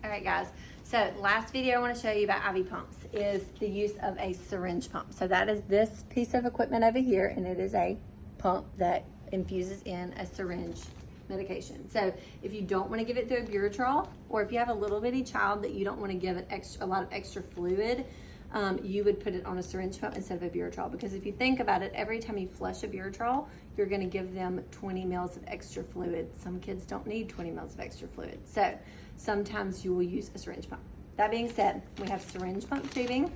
All right, guys. So last video I want to show you about IV pumps is the use of a syringe pump. So that is this piece of equipment over here, and it is a pump that infuses in a syringe medication. So if you don't want to give it through a Buretrol, or if you have a little bitty child that you don't want to give it a lot of extra fluid, you would put it on a syringe pump instead of a Buretrol. Because if you think about it, every time you flush a Buretrol, you're going to give them 20 mils of extra fluid. Some kids don't need 20 mils of extra fluid. So sometimes you will use a syringe pump. That being said, we have syringe pump tubing,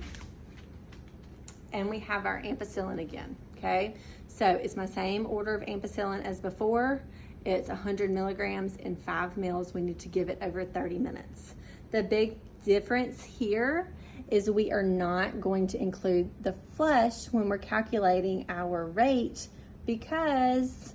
and we have our ampicillin again, okay? So it's my same order of ampicillin as before. It's 100 milligrams in 5 mils. We need to give it over 30 minutes. The big difference here is we are not going to include the flush when we're calculating our rate because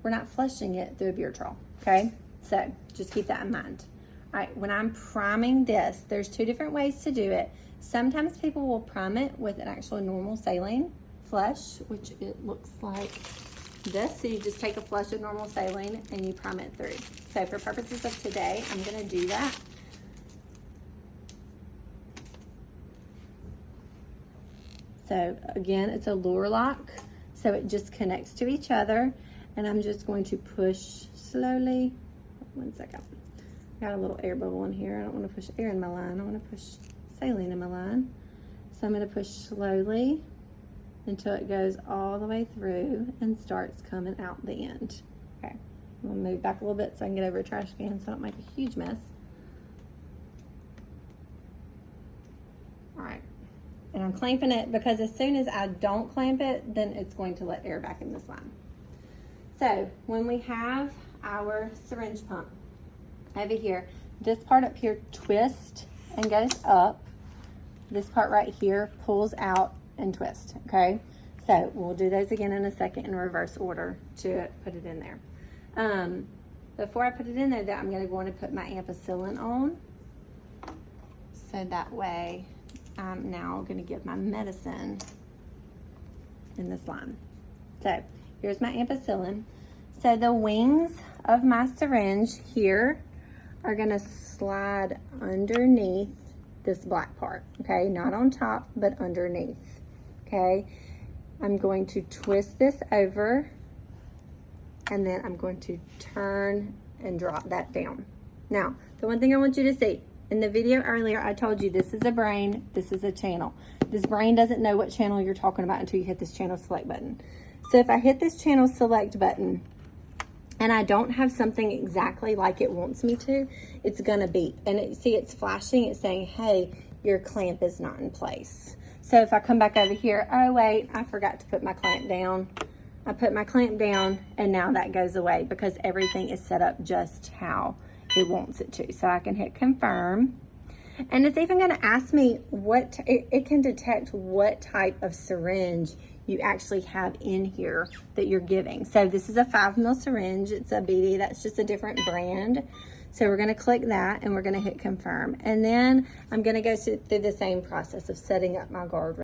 we're not flushing it through a Buretrol, okay? So just keep that in mind. All right, when I'm priming this, there's two different ways to do it. Sometimes people will prime it with an actual normal saline flush, which it looks like this. So you just take a flush of normal saline and you prime it through. So for purposes of today, I'm gonna do that. So again, it's a lure lock, so it just connects to each other, and I'm just going to push slowly. 1 second. Got a little air bubble in here. I don't want to push air in my line. I want to push saline in my line. So I'm going to push slowly until it goes all the way through and starts coming out the end. Okay, I'm going to move back a little bit so I can get over a trash can so I don't make a huge mess. All right. And I'm clamping it because as soon as I don't clamp it, then it's going to let air back in this line. So when we have our syringe pump over here, this part up here twists and goes up. This part right here pulls out and twists, okay? So we'll do those again in a second in reverse order to put it in there. Before I put it in there, though, I'm gonna go on to put my ampicillin on. So that way, I'm now going to give my medicine in this line. So here's my ampicillin. So the wings of my syringe here are going to slide underneath this black part, okay? Not on top, but underneath, okay? I'm going to twist this over, and then I'm going to turn and drop that down. Now, the one thing I want you to see, in the video earlier, I told you this is a brain, this is a channel. This brain doesn't know what channel you're talking about until you hit this channel select button. So if I hit this channel select button and I don't have something exactly like it wants me to, it's gonna beep. And see, it's flashing, it's saying, hey, your clamp is not in place. So if I come back over here, oh wait, I forgot to put my clamp down. I put my clamp down and now that goes away because everything is set up just how it wants it to. So I can hit confirm, and it's even going to ask me what it can detect what type of syringe you actually have in here that you're giving. So this is a 5 mil syringe. It's a BD. That's just a different brand. So we're going to click that and we're going to hit confirm, and then I'm going to go through the same process of setting up my guard.